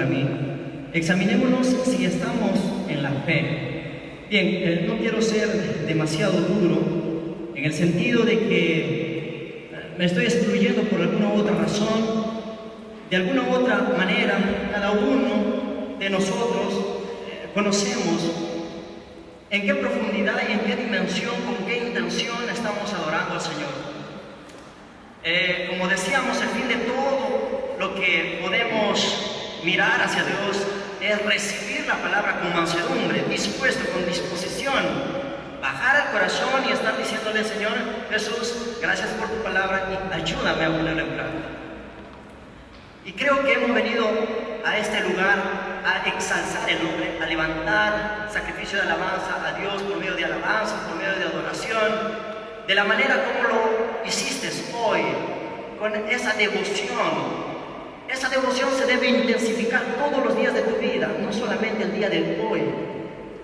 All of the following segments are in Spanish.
para mí. Examinémonos si estamos en la fe. Bien, no quiero ser demasiado duro en el sentido de que me estoy excluyendo por alguna u otra razón. De alguna u otra manera, cada uno de nosotros conocemos en qué profundidad y en qué dimensión, con qué intención estamos adorando al Señor. Como decíamos, el fin de todo lo que podemos mirar hacia Dios es recibir la palabra con mansedumbre, dispuesto, con disposición, bajar al corazón y estar diciéndole: Señor Jesús, gracias por tu palabra y ayúdame a ponerla en práctica. Y creo que hemos venido a este lugar a exalzar el nombre, a levantar sacrificio de alabanza a Dios por medio de alabanza, por medio de adoración, de la manera como lo hiciste hoy, con esa devoción. Esa devoción se debe intensificar todos los días de tu vida, no solamente el día de hoy.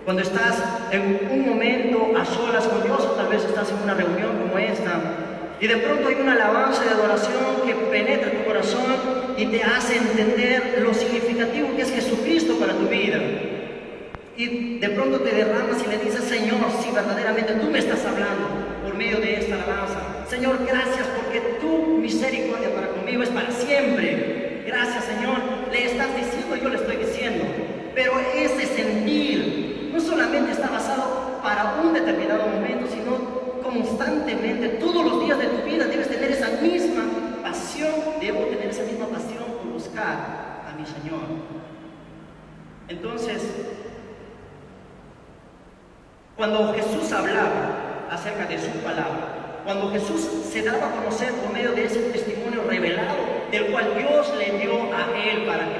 Cuando estás en un momento a solas con Dios, o tal vez estás en una reunión como esta, y de pronto hay una alabanza de adoración que penetra tu corazón y te hace entender lo significativo que es Jesucristo para tu vida. Y de pronto te derramas y le dices: Señor, si verdaderamente tú me estás hablando por medio de esta alabanza. Señor, gracias porque tu misericordia para conmigo es para siempre. Gracias, Señor. Le estás diciendo, yo le estoy diciendo. Pero ese sentir no solamente está basado para un determinado momento, sino constantemente, todos los días de tu vida debes tener esa misma pasión. Debo tener esa misma pasión por buscar a mi Señor. Entonces, cuando Jesús hablaba acerca de su palabra, cuando Jesús se daba a conocer por medio de ese testimonio revelado, del cual Dios le dio a él para que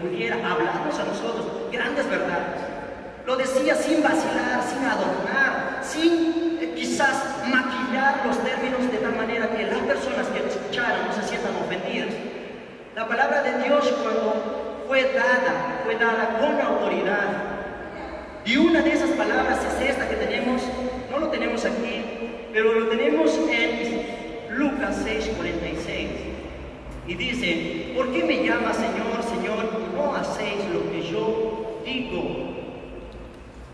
pudiera hablarnos a nosotros grandes verdades, lo decía sin vacilar, sin adornar, sin quizás maquillar los términos de tal manera que las personas que escucharan no se sientan ofendidas. La palabra de Dios, cuando fue dada con autoridad. Y una de esas palabras es esta que tenemos, no lo tenemos aquí, pero lo tenemos en Lucas 6:46. Y dice: ¿por qué me llamas Señor, Señor, y no hacéis lo que yo digo?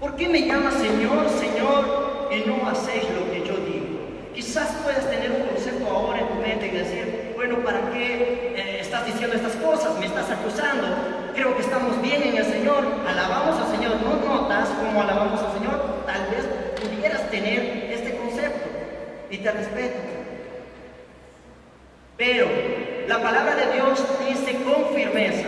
¿Por qué me llamas Señor, Señor, y no hacéis lo que yo digo? Quizás puedas tener un concepto ahora en tu mente y decir: bueno, ¿para qué estás diciendo estas cosas? ¿Me estás acusando? Creo que estamos bien en el Señor, alabamos al Señor. ¿No notas cómo alabamos al Señor? Tal vez pudieras tener este concepto, y te respeto. Pero la palabra de Dios dice con firmeza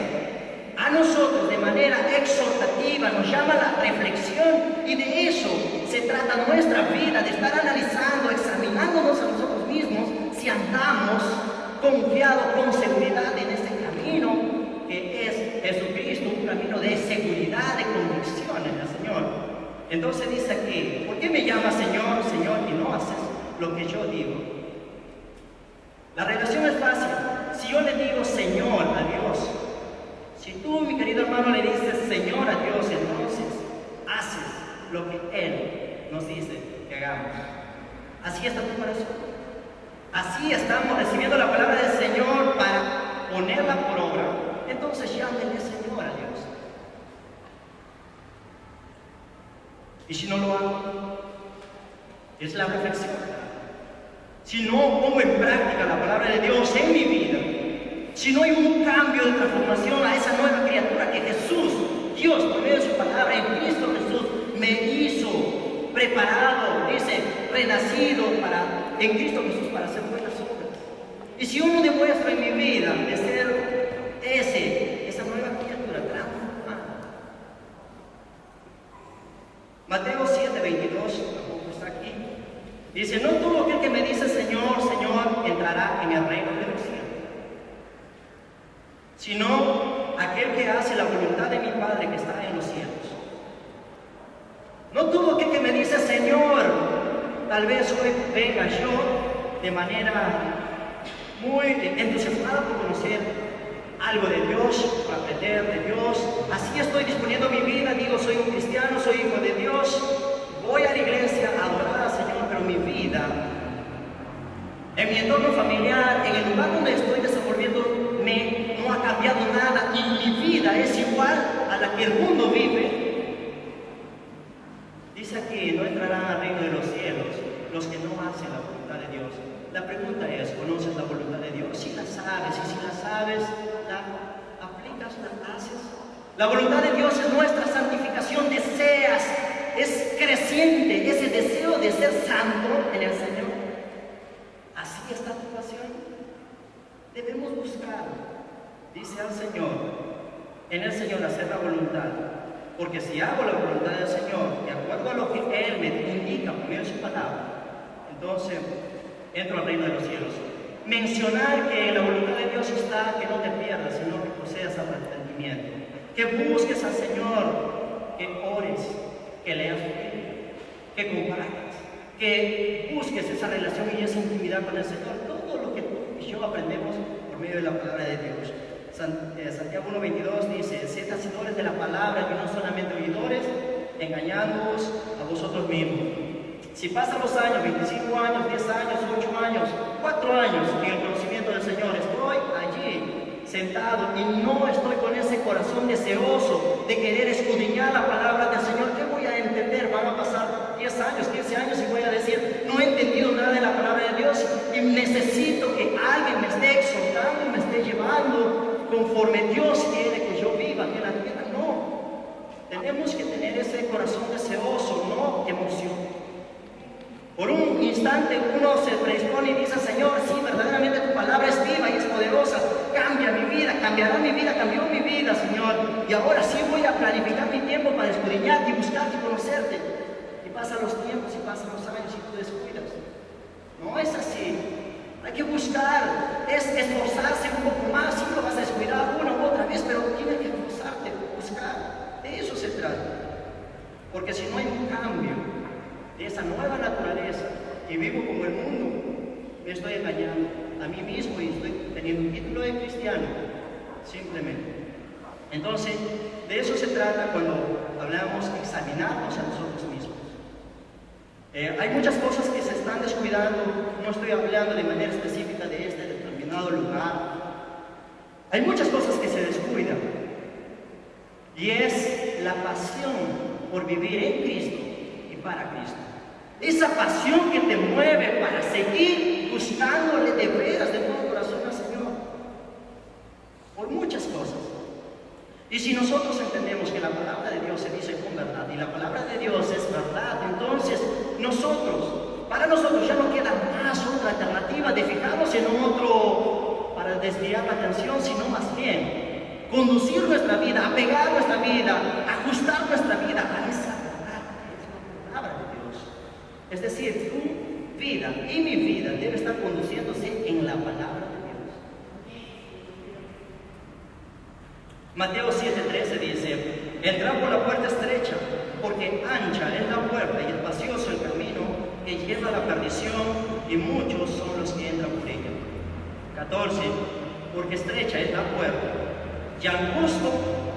a nosotros, de manera exhortativa, nos llama a la reflexión, y de eso se trata nuestra vida, de estar analizando, examinándonos a nosotros mismos, si andamos confiados, con seguridad en este camino que es Jesucristo, un camino de seguridad, de convicción en el Señor. Entonces dice aquí: ¿por qué me llamas Señor, Señor, y no haces lo que yo digo? La relación es fácil. Si yo le digo Señor a Dios, si tú, mi querido hermano, le dices Señor a Dios, entonces haces lo que Él nos dice que hagamos. Así está tu corazón. Así estamos recibiendo la palabra del Señor para ponerla por obra. Entonces llámenle Señor a Dios. Y si no lo hago, es la reflexión. Si no pongo en práctica la palabra de Dios en mi vida, si no hay un cambio de transformación a esa nueva criatura que Jesús, Dios, por medio de su palabra en Cristo Jesús, me hizo preparado, dice, renacido en Cristo Jesús para hacer buenas obras. Y si uno demuestra en mi vida de ser esa nueva criatura transformada. Mateo 7:22, tampoco está aquí. Dice: no todo aquel que me dice Señor, Señor, entrará en el reino de los cielos, sino aquel que hace la voluntad de mi Padre que está en los cielos. No todo aquel que me dice Señor, tal vez hoy venga yo de manera muy entusiasmada por conocer algo de Dios, por aprender de Dios. Así estoy disponiendo mi vida, digo, soy un cristiano, soy hijo de Dios, voy a la iglesia a adorar al Señor, pero mi vida, en mi entorno familiar, en el lugar donde estoy desenvolviéndome, no ha cambiado nada, y mi vida es igual la que el mundo vive, dice aquí, no entrarán al reino de los cielos los que no hacen la voluntad de Dios. La pregunta es, ¿conoces la voluntad de Dios? Si la sabes, y si la sabes, ¿la aplicas, la haces? La voluntad de Dios es nuestra santificación, deseas, es creciente ese deseo de ser santo en el Señor. Así está tu pasión. Debemos buscar, dice al Señor, en el Señor hacer la voluntad. Porque si hago la voluntad del Señor, de acuerdo a lo que Él me indica por medio de su palabra, entonces entro al reino de los cielos. Mencionar que la voluntad de Dios está que no te pierdas, sino que poseas arrepentimiento. Que busques al Señor, que ores, que leas su Biblia, que compartas, que busques esa relación y esa intimidad con el Señor. Todo lo que tú y yo aprendemos por medio de la palabra de Dios. Santiago 1:22 dice: sed hacedores de la palabra y no solamente oidores, engañándoos a vosotros mismos. Si pasan los años, 25 años, 10 años, 8 años, 4 años en el conocimiento del Señor, estoy allí sentado y no estoy con ese corazón deseoso de querer escudriñar la palabra del Señor, ¿qué voy a entender? Van a pasar 10 años, 15 años y voy a decir, no he entendido nada de la palabra de Dios y necesito que alguien me esté exhortando y me esté llevando conforme Dios quiere que yo viva aquí en la tierra. No, tenemos que tener ese corazón deseoso, no emoción. Por un instante uno se predispone y dice, Señor, sí, verdaderamente tu palabra es viva y es poderosa, cambia mi vida, cambiará mi vida, cambió mi vida, Señor, y ahora sí voy a planificar mi tiempo para escudriñarte y buscarte y conocerte. Y pasan los tiempos y pasan los años y tú descuidas. No es así. Hay que buscar, es esforzarse un poco más, sí lo vas a descuidar una u otra vez, pero tienes que esforzarte, buscar. De eso se trata. Porque si no hay un cambio de esa nueva naturaleza y vivo como el mundo, me estoy engañando a mí mismo y estoy teniendo un título de cristiano, simplemente. Entonces, de eso se trata cuando hablamos de examinarnos a nosotros mismos. Hay muchas cosas que se están descuidando, no estoy hablando de manera específica de este determinado lugar. Hay muchas cosas que se descuidan y es la pasión por vivir en Cristo y para Cristo. Esa pasión que te mueve para seguir buscándole de veras, de todo corazón al Señor. Por muchas cosas. Y si nosotros entendemos que la palabra de Dios se dice con verdad y la palabra de Dios es verdad, entonces para nosotros ya no queda más otra alternativa de fijarnos en otro para desviar la atención, sino más bien conducir nuestra vida, apegar nuestra vida, ajustar nuestra vida a esa verdad que es la palabra de Dios. Es decir, tu vida y mi vida debe estar conduciéndose en la palabra de Dios. Mateo 7:13 dice: entrad por la puerta estrecha, porque ancha es la puerta y espacioso el camino que lleva a la perdición, y muchos son los que entran por ella. 14. Porque estrecha es la puerta, y angosto,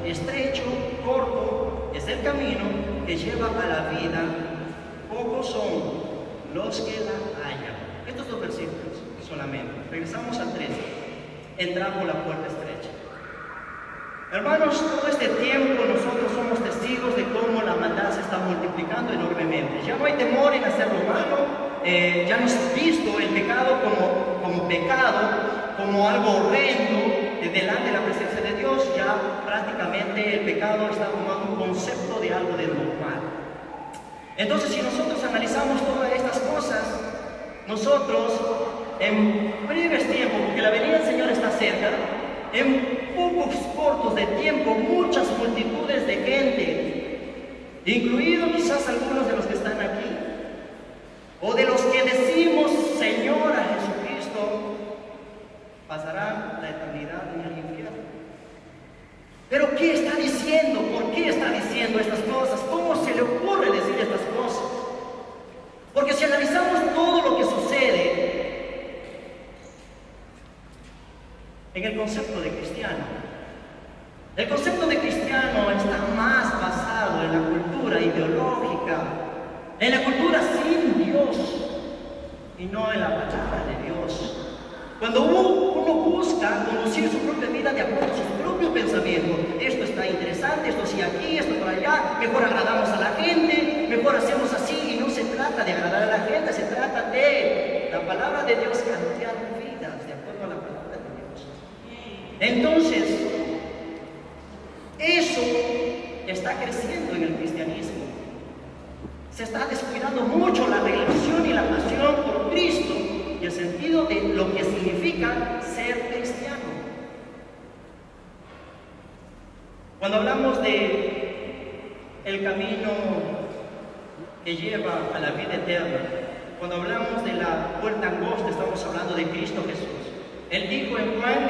estrecho, corto es el camino que lleva a la vida, pocos son los que la hallan. Estos dos versículos solamente. Regresamos al 13. Entrad por la puerta estrecha. Hermanos, todo este tiempo nosotros somos testigos de cómo la maldad se está multiplicando enormemente. Ya no hay temor en hacer lo malo, ya no es visto el pecado como pecado, como algo horrendo delante de la presencia de Dios. Ya prácticamente el pecado está tomando un concepto de algo de normal. Entonces, si nosotros analizamos todas estas cosas, nosotros en breves tiempos, porque la venida del Señor está cerca, en pocos cortos de tiempo, muchas multitudes de gente, incluidos quizás algunos de los que están aquí, o de los que decimos Señor a Jesucristo, pasarán la eternidad en el infierno. Pero ¿qué está diciendo? ¿Por qué está diciendo estas cosas? ¿Cómo se le ocurre decir estas cosas? Porque si analizamos todo lo que sucede en el concepto de cristiano, el concepto de cristiano está más basado en la cultura ideológica, en la cultura sin Dios y no en la palabra de Dios. Cuando uno busca conducir su propia vida de acuerdo a sus propios pensamientos, esto está interesante, esto sí de aquí, esto por allá, mejor agradamos a la gente, mejor hacemos así, y no se trata de agradar a la gente, se trata de la palabra de Dios cambiar vidas, de acuerdo a la palabra de Dios. Entonces, eso está creciendo en el cristianismo. Se está descuidando mucho la relación y la pasión por Cristo y el sentido de lo que significa ser cristiano. Cuando hablamos de el camino que lleva a la vida eterna, cuando hablamos de la puerta angosta, estamos hablando de Cristo Jesús. Él dijo en Juan,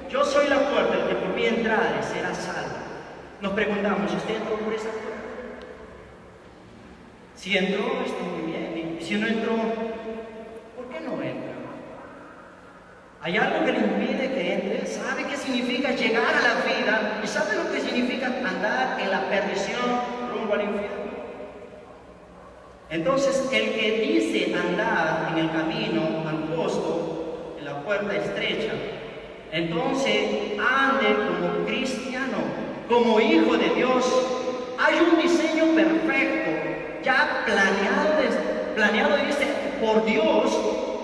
yo soy la puerta, el que por mí entrare será salvo. Nos preguntamos, ¿usted entró por esa puerta? Si entró, está muy bien. Y si no entró, ¿por qué no entra? ¿Hay algo que le impide que entre? ¿Sabe qué significa llegar a la vida? ¿Y sabe lo que significa andar en la perdición rumbo al infierno? Entonces, el que dice andar en el camino angosto, en la puerta estrecha, entonces ande como cristiano, como hijo de Dios. Hay un diseño perfecto, ya planeado dice, por Dios,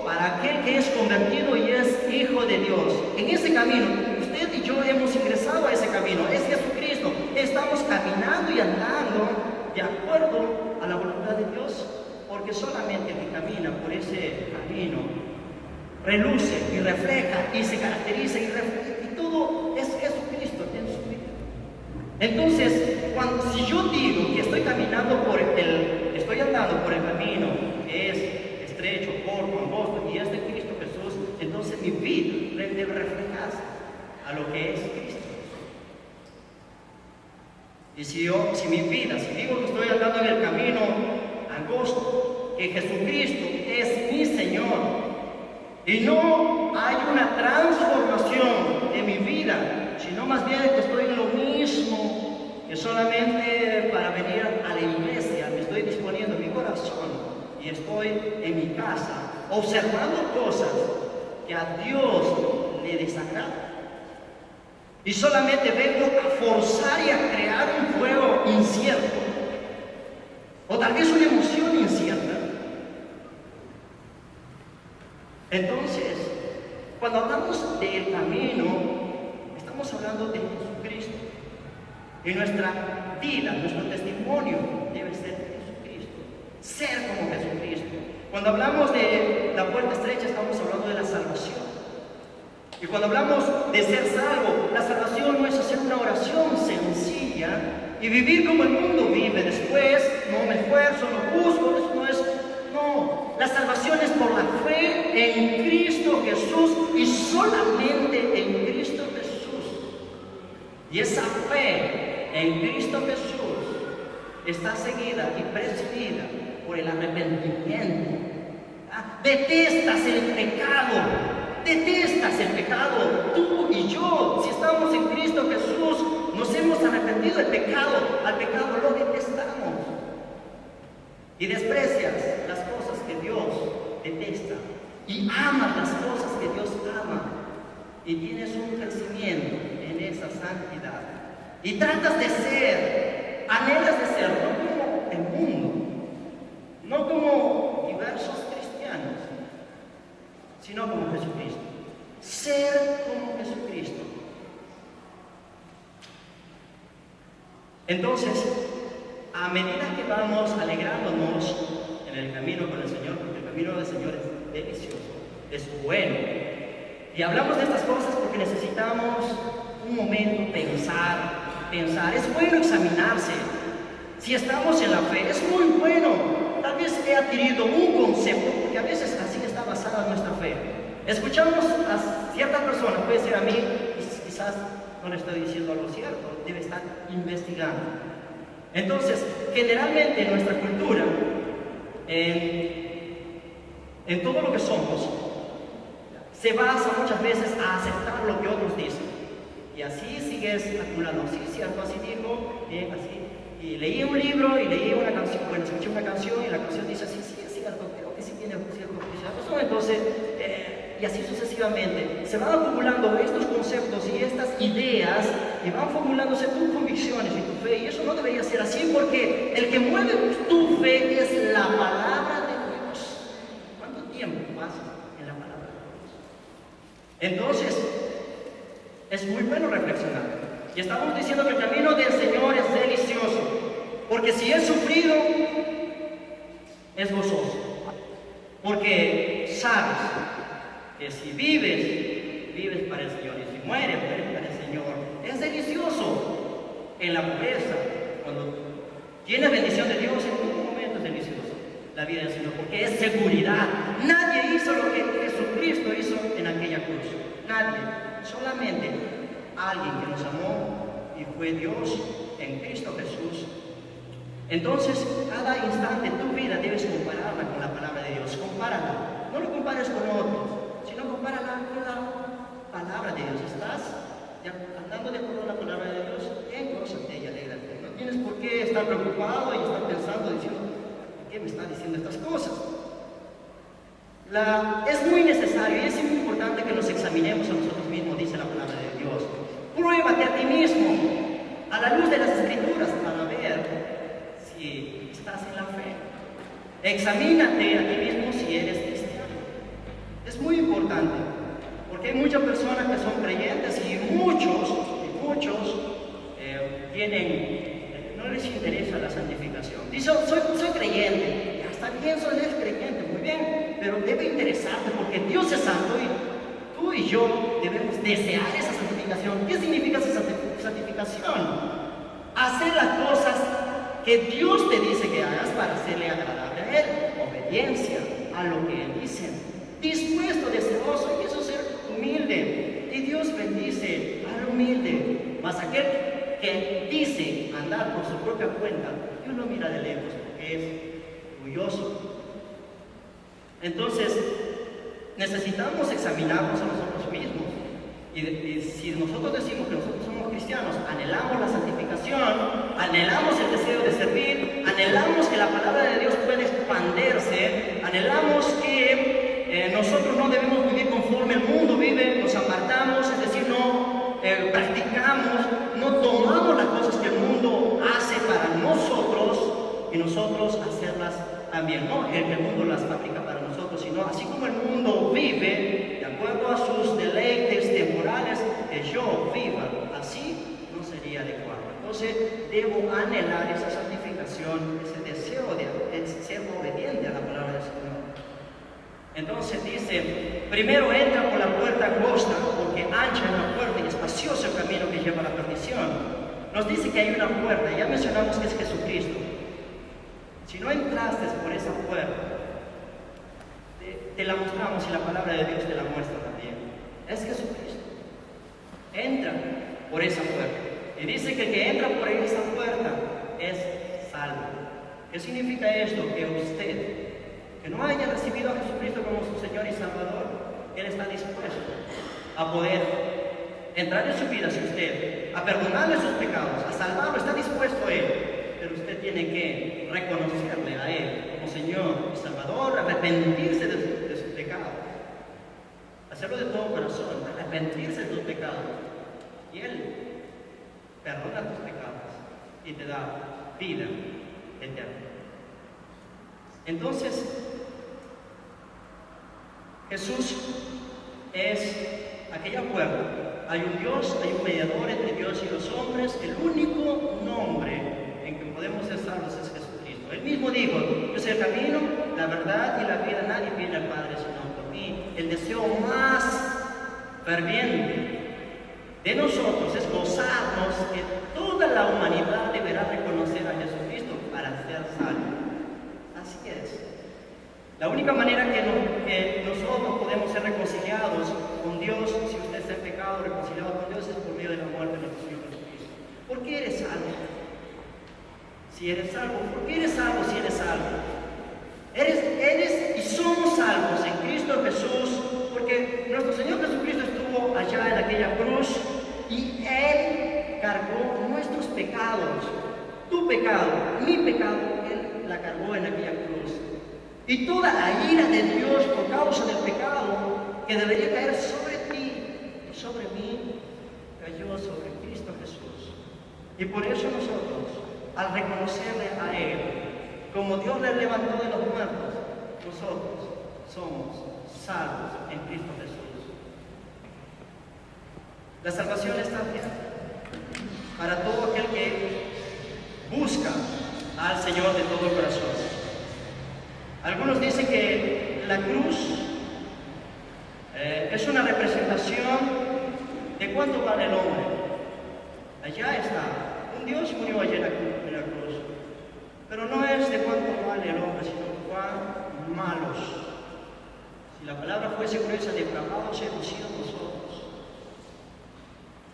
para aquel que es convertido y es hijo de Dios. En ese camino, usted y yo hemos ingresado a ese camino, es Jesucristo. Estamos caminando y andando de acuerdo a la voluntad de Dios, porque solamente el que camina por ese camino reluce y refleja y se caracteriza y todo es Jesucristo en su vida. Entonces, si yo digo que estoy andando por el camino que es estrecho, corto, angosto y es de Cristo Jesús, entonces mi vida debe reflejarse a lo que es Cristo. Y si digo que estoy andando en el camino angosto, que Jesucristo es mi Señor, y no hay una transformación en mi vida, sino más bien que estoy en lo mismo, que solamente para venir a la iglesia me estoy disponiendo mi corazón y estoy en mi casa observando cosas que a Dios le desagradan. Y solamente vengo a forzar y a crear un fuego incierto, o tal vez una emoción incierta. Entonces, cuando hablamos del camino, estamos hablando de Jesucristo. Y nuestra vida, nuestro testimonio debe ser Jesucristo, ser como Jesucristo. Cuando hablamos de la puerta estrecha, estamos hablando de la salvación. Y cuando hablamos de ser salvo, la salvación no es hacer una oración sencilla y vivir como el mundo vive. Después, no me esfuerzo, no busco, eso no es. No, la salvación es por la fe en Cristo Jesús y solamente en Cristo Jesús. Y esa fe en Cristo Jesús está seguida y presidida por el arrepentimiento. Detestas el pecado. Detestas el pecado, tú y yo. Si estamos en Cristo Jesús, nos hemos arrepentido del pecado. Al pecado lo detestamos. Y desprecias las cosas que Dios detesta. Y amas las cosas que Dios ama. Y tienes un crecimiento en esa santidad. Y tratas de ser, anhelas de ser, no como el mundo, no como diversos cristianos, sino como Jesucristo. Ser como Jesucristo. Entonces, a medida que vamos alegrándonos en el camino con el Señor, porque el camino del Señor es delicioso, es bueno, y hablamos de estas cosas porque necesitamos un momento pensar. Es bueno examinarse. Si estamos en la fe, es muy bueno. Tal vez he adquirido un concepto, porque a veces así está basada nuestra fe. Escuchamos a ciertas personas, puede ser a mí, quizás no le estoy diciendo algo cierto, debe estar investigando. Entonces, generalmente en nuestra cultura, en todo lo que somos, se basa muchas veces a aceptar lo que otros dicen. Y así sigues acumulando, sí, cierto, así dijo, bien, así. Y leí un libro y leí una canción, bueno, escuché una canción y la canción dice así, sí, es cierto, creo que sí tiene cierto. Entonces, y así sucesivamente. Se van acumulando estos conceptos y estas ideas y van formulándose tus convicciones y tu fe. Y eso no debería ser así, porque el que mueve tu fe es la palabra de Dios. ¿Cuánto tiempo pasas en la palabra de Dios? Entonces, es muy bueno reflexionar. Y estamos diciendo que el camino del Señor es delicioso, porque si es sufrido, es gozoso. Porque sabes que si vives, vives para el Señor, y si mueres, mueres para el Señor. Es delicioso en la pobreza, cuando tienes bendición de Dios, en todo momento es delicioso la vida del Señor, porque es seguridad. Nadie hizo lo que Jesucristo hizo en aquella cruz. Nadie, solamente alguien que nos amó y fue Dios en Cristo Jesús. Entonces, cada instante tu vida debes compararla con la palabra de Dios. Compárala. No lo compares con otros, sino compárala con la palabra de Dios. ¿Estás andando de acuerdo a la palabra de Dios? Gózate y alégrate. No tienes por qué estar preocupado y estar pensando, diciendo, ¿por qué me está diciendo estas cosas? Es muy necesario y es muy importante que nos examinemos a nosotros mismos, dice la palabra de Dios. Pruébate a ti mismo a la luz de las Escrituras para ver si estás en la fe. Examínate a ti mismo si eres cristiano. Es muy importante, porque hay muchas personas que son creyentes y muchos no les interesa la santificación. Dicen, soy creyente. Ya está bien, eres creyente, muy bien, pero debe interesarte, porque Dios es santo y tú y yo debemos desear esa santificación. ¿Qué significa esa santificación? Hacer las cosas que Dios te dice que hagas para hacerle agradable a Él. Obediencia a lo que Él dice. Dispuesto, deseoso, y eso es ser humilde. Y Dios bendice al humilde. Mas aquel que dice andar por su propia cuenta, Dios lo mira de lejos porque es orgulloso. Entonces, necesitamos examinarnos a nosotros mismos. Y si nosotros decimos que nosotros somos cristianos, anhelamos la santificación, anhelamos el deseo de servir, anhelamos que la palabra de Dios pueda expandirse, anhelamos que nosotros no debemos vivir conforme el mundo vive, nos apartamos, es decir, no practicamos, no tomamos las cosas que el mundo hace para nosotros y nosotros hacerlas también, no que el mundo las fabrica para nosotros, sino así como el mundo vive, de acuerdo a sus deleites temporales, que yo viva así no sería adecuado. Entonces debo anhelar esa santificación, ese deseo de ser obediente a la palabra del Señor. Entonces dice, primero entra por la puerta angosta, porque ancha es la puerta y espacioso el camino que lleva a la perdición. Nos dice que hay una puerta, ya mencionamos que es Jesucristo. Si no entraste por esa puerta, te la mostramos y la palabra de Dios te la muestra también. Es Jesucristo. Entra por esa puerta. Y dice que el que entra por esa puerta es salvo. ¿Qué significa esto? Que usted, que no haya recibido a Jesucristo como su Señor y Salvador, Él está dispuesto a poder entrar en su vida, si usted, a perdonarle sus pecados, a salvarlo, está dispuesto a Él. Pero usted tiene que reconocerle a Él como Señor y Salvador, arrepentirse de sus pecados, hacerlo de todo corazón, arrepentirse de tus pecados, y Él perdona tus pecados y te da vida eterna. Entonces, Jesús es aquella puerta. Hay un Dios, hay un mediador entre Dios y los hombres. El único nombre en que podemos ser salvos es Jesucristo. Él mismo dijo, yo soy el camino, la verdad y la vida. Nadie viene al Padre sino por mí. El deseo más ferviente de nosotros es gozarnos que toda la humanidad deberá reconocer a Jesucristo para ser salvo. Así es. La única manera que nosotros podemos ser reconciliados con Dios, si usted está en pecado, reconciliado con Dios, es por medio de la muerte de nuestro Señor Jesucristo. ¿Por qué eres salvo? Si eres salvo, ¿por qué eres salvo si eres salvo? Eres y somos salvos en Cristo Jesús, porque nuestro Señor Jesucristo estuvo allá en aquella cruz y Él cargó nuestros pecados. Tu pecado, mi pecado, Él la cargó en aquella cruz. Y toda la ira de Dios por causa del pecado que debería caer sobre ti y sobre mí, cayó sobre Cristo Jesús. Y por eso nosotros, al reconocerle a Él, como Dios le levantó de los muertos, nosotros somos salvos en Cristo Jesús. La salvación está abierta para todo aquel que busca al Señor de todo el corazón. Algunos dicen que la cruz es una representación de cuánto vale el hombre. Allá está, un Dios murió allí en la cruz, pero no es de cuánto vale el hombre, sino cuán malos. Si la palabra fuese gruesa, depravados hemos sido nosotros.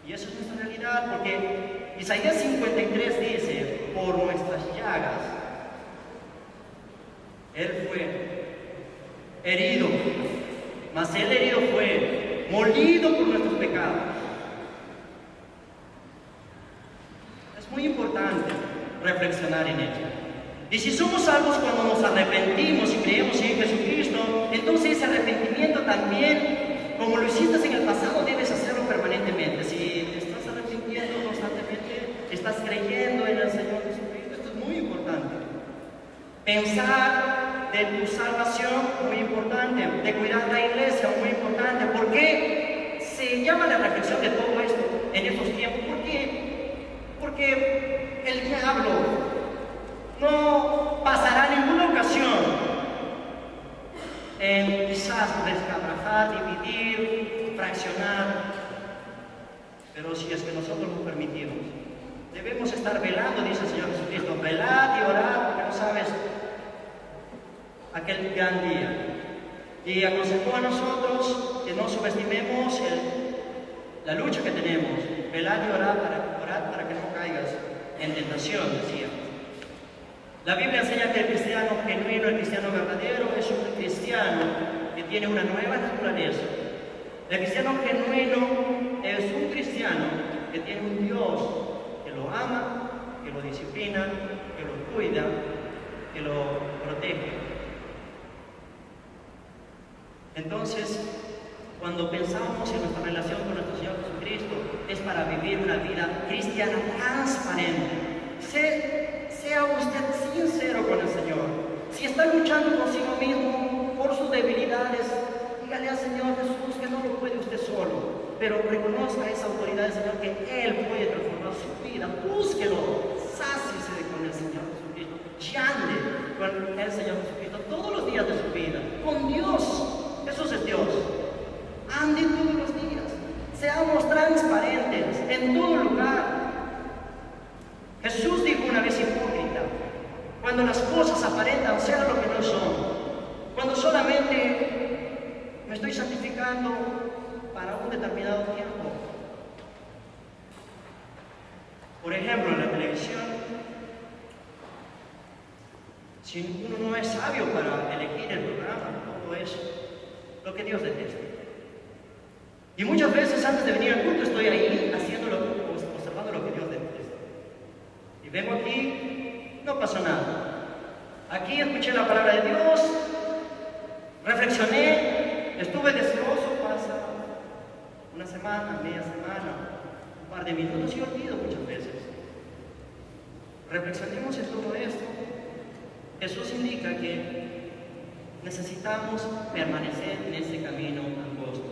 Y eso es nuestra realidad, porque Isaías 53 dice, por nuestras llagas, Él fue herido, mas el herido fue molido por nuestros pecados. Es muy importante reflexionar en ello. Y si somos salvos cuando nos arrepentimos y creemos en Jesucristo, entonces ese arrepentimiento también, como lo hiciste en el pasado, debes hacerlo permanentemente. Si te estás arrepintiendo constantemente, estás creyendo en el Señor Jesucristo. Esto es muy importante. Pensar de tu salvación, muy importante. De cuidar la iglesia, muy importante. ¿Por qué se llama la reflexión de todo esto en estos tiempos? ¿Por qué? Porque el diablo no pasará ninguna ocasión en quizás descabrajar, dividir, fraccionar. Pero si es que nosotros lo permitimos, debemos estar velando, dice el Señor Jesucristo, velad y orad, porque no sabes aquel gran día. Y aconsejó a nosotros que no subestimemos la lucha que tenemos. Velad y orad para que no caigas en tentación, decía. La Biblia enseña que el cristiano genuino, el cristiano verdadero, es un cristiano que tiene una nueva naturaleza. El cristiano genuino es un cristiano que tiene un Dios que lo ama, que lo disciplina, que lo cuida, que lo protege. Entonces, cuando pensamos en nuestra relación con nuestro Señor Jesucristo, es para vivir una vida cristiana transparente. Sea usted sincero con el Señor. Si está luchando consigo mismo por sus debilidades, dígale al Señor Jesús que no lo puede usted solo, pero reconozca esa autoridad del Señor, que Él puede transformar su vida. Búsquelo, sáciese con el Señor Jesucristo, llame con el Señor Jesucristo todos los días de su vida, con Dios. Jesús es Dios. Ande todos los días. Seamos transparentes en todo lugar. Jesús dijo una vez: hipócrita, cuando las cosas aparentan ser lo que no son, cuando solamente me estoy santificando para un determinado tiempo. Por ejemplo, en la televisión, si uno no es sabio para elegir el programa, todo es lo que Dios detesta. Y muchas veces antes de venir al culto estoy ahí observando lo que Dios detesta. Y vengo aquí, no pasó nada. Aquí escuché la palabra de Dios, reflexioné, estuve deseoso, pasa una semana, media semana, un par de minutos y olvido muchas veces. Reflexionemos en todo esto. Jesús indica que necesitamos permanecer en ese camino angosto.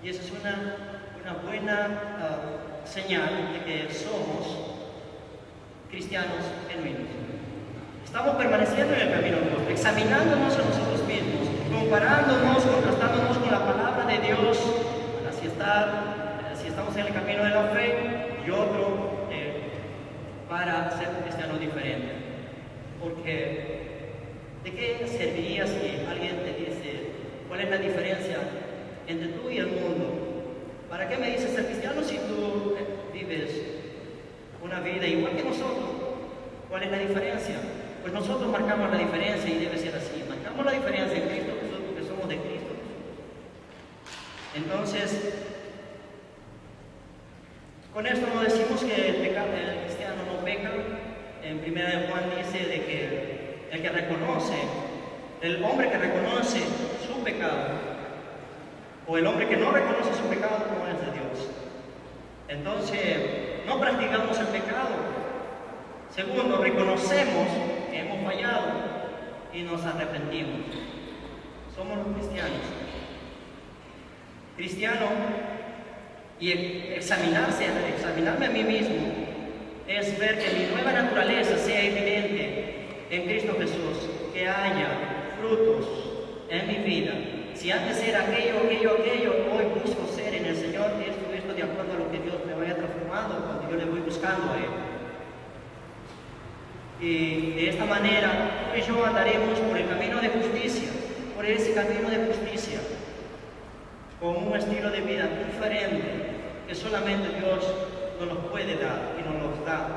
Y esa es una buena señal de que somos cristianos genuinos. Estamos permaneciendo en el camino angosto, examinándonos a nosotros mismos, comparándonos, contrastándonos con la palabra de Dios, si estamos en el camino de la fe, y otro para ser un cristiano diferente. Porque ¿de qué serviría si alguien te dice cuál es la diferencia entre tú y el mundo? ¿Para qué me dices ser cristiano si tú vives una vida igual que nosotros? ¿Cuál es la diferencia? Pues nosotros marcamos la diferencia y debe ser así. Marcamos la diferencia en Cristo Jesús porque somos de Cristo Jesús. Entonces, con esto no decimos que el cristiano no peca. En 1 Juan dice de que el hombre que reconoce su pecado o el hombre que no reconoce su pecado no es de Dios. Entonces, no practicamos el pecado. Segundo, reconocemos que hemos fallado y nos arrepentimos. Somos los cristianos. Cristiano, y examinarme a mí mismo, es ver que mi nueva naturaleza sea evidente en Cristo Jesús, que haya frutos en mi vida. Si antes era aquello, hoy busco ser en el Señor esto de acuerdo a lo que Dios me vaya transformando cuando yo le voy buscando a Él. Y de esta manera, tú y yo andaremos por el camino de justicia, por ese camino de justicia, con un estilo de vida diferente que solamente Dios nos los puede dar y nos los da.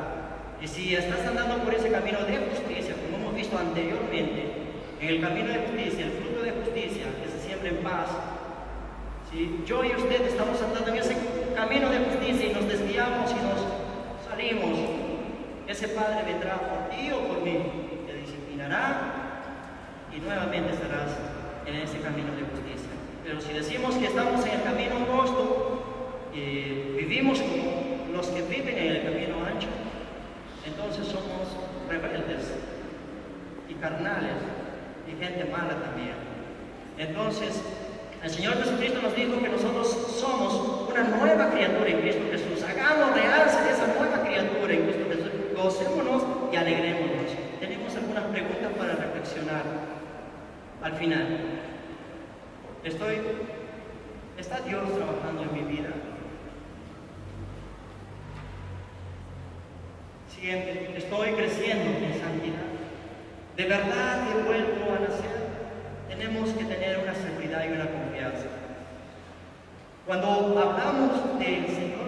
Y si estás andando por ese camino de justicia, como hemos visto anteriormente, en el camino de justicia, el fruto de justicia que se siembra en paz, si yo y usted estamos andando en ese camino de justicia y nos desviamos y nos salimos, ese Padre vendrá por ti o por mí, te disciplinará y nuevamente estarás en ese camino de justicia. Pero si decimos que estamos en el camino angosto y vivimos como los que viven en el camino ancho, entonces somos rebeldes y carnales y gente mala también. Entonces, el Señor Jesucristo nos dijo que nosotros somos una nueva criatura en Cristo Jesús. Hagamos realce de esa nueva criatura en Cristo Jesús. Gocémonos y alegrémonos. Tenemos algunas preguntas para reflexionar al final. ¿Está Dios trabajando en mi vida? Siguiente, estoy creciendo en santidad. ¿De verdad he vuelto a nacer? Tenemos que tener una seguridad y una confianza. Cuando hablamos del Señor,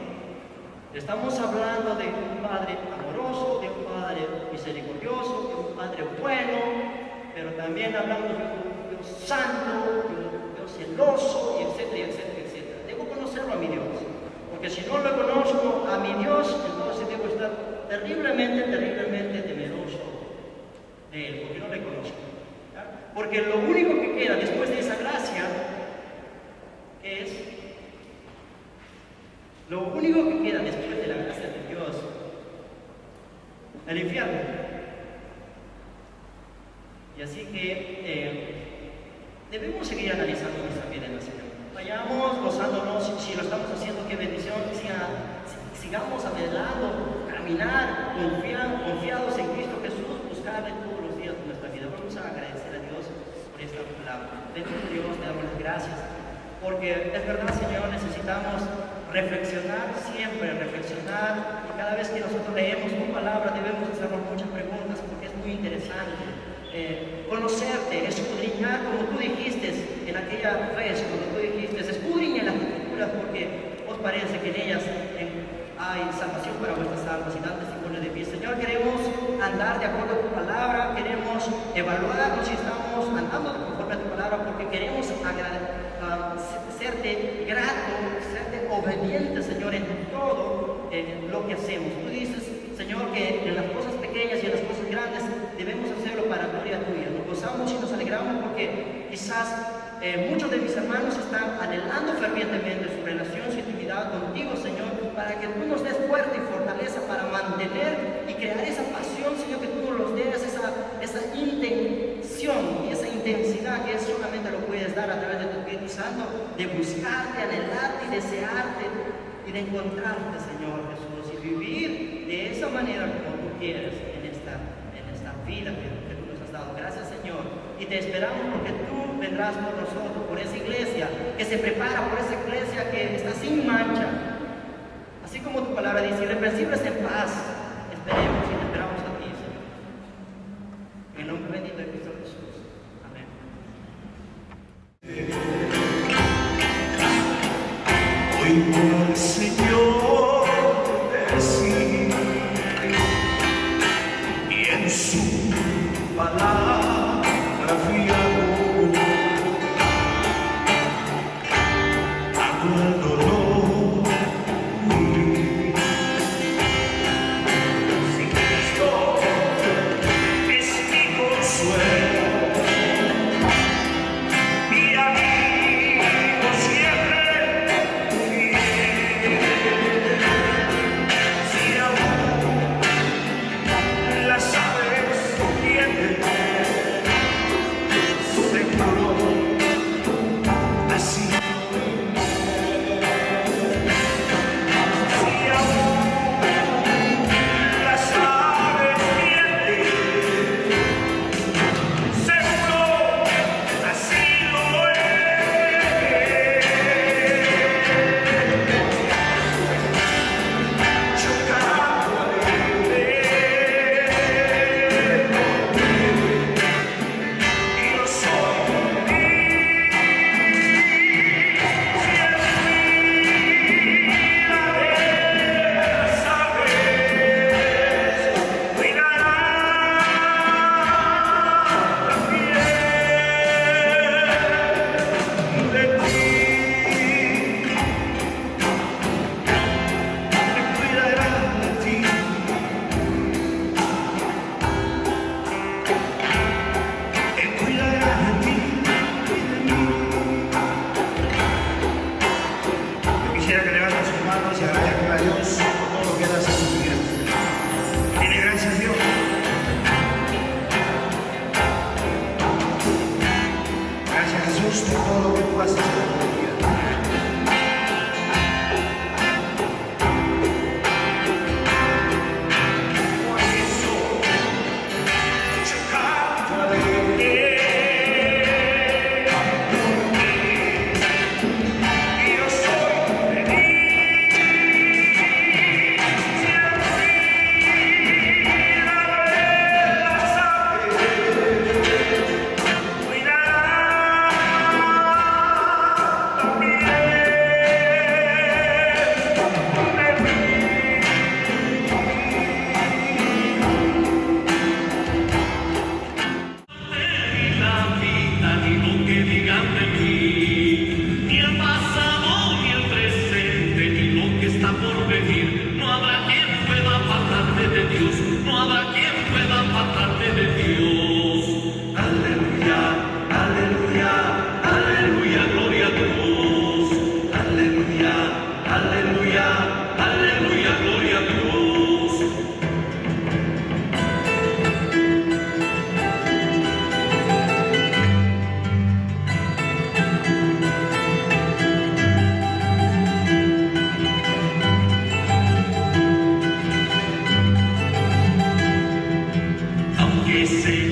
estamos hablando de un Padre amoroso, de un Padre misericordioso, de un Padre bueno, pero también hablamos de un Dios santo, de un Dios celoso, y etcétera, etcétera, etcétera. Debo conocerlo a mi Dios, porque si no lo conozco a mi Dios, entonces debo estar terriblemente temeroso de Él, porque no le conozco. ¿Ya? Porque lo único que queda después de esa gracia, ¿qué es? Lo único que queda después de la gracia de Dios, el infierno. Y así que debemos seguir analizando nuestra vida en el Señor. Vayamos gozándonos, si lo estamos haciendo, qué bendición, sigamos adelante, caminar confiados en Cristo Jesús, buscarle todos los días de nuestra vida. Vamos a agradecer a Dios por esta palabra. Bendito Dios, te damos las gracias, porque es verdad, Señor, necesitamos reflexionar siempre, reflexionar, y cada vez que nosotros leemos tu palabra debemos hacernos muchas preguntas, porque es muy interesante conocerte, escudriñar, como tú dijiste en aquella vez, cuando tú dijiste, escudriñen las escrituras, porque os parece que en ellas hay salvación para vuestras almas y dan testimonio de mí. Señor, queremos andar de acuerdo a tu palabra, queremos evaluarnos si estamos andando conforme a tu palabra, porque queremos serte grato, serte obediente, Señor, en todo lo que hacemos. Tú dices, Señor, que en las cosas pequeñas y en las cosas grandes debemos hacerlo para gloria tuya. Nos gozamos y nos alegramos porque quizás muchos de mis hermanos están anhelando fervientemente su relación, su intimidad contigo, Señor, para que tú nos des fuerza y fortaleza para mantener y crear esa pasión, Señor, que tú nos des, esa intención y esa intensidad que solamente lo puedes dar a través de tu Espíritu Santo, de buscarte, anhelarte y desearte y de encontrarte, Señor Jesús, y vivir de esa manera como tú quieres en esta vida que tú nos has dado. Gracias, Señor, y te esperamos porque tú vendrás por nosotros, por esa iglesia que se prepara, por esa iglesia que está sin mancha, así como tu palabra dice, irreprensibles en paz. Esperemos y te esperamos a ti, Señor, en el nombre bendito de Cristo Jesús. Amén. Oigo al Señor decir, y en su palabra fiado, hago el dolor huir. parte de Dios. Aleluya, aleluya, aleluya, gloria a Dios. Aleluya, aleluya, aleluya, gloria a Dios. Aunque sé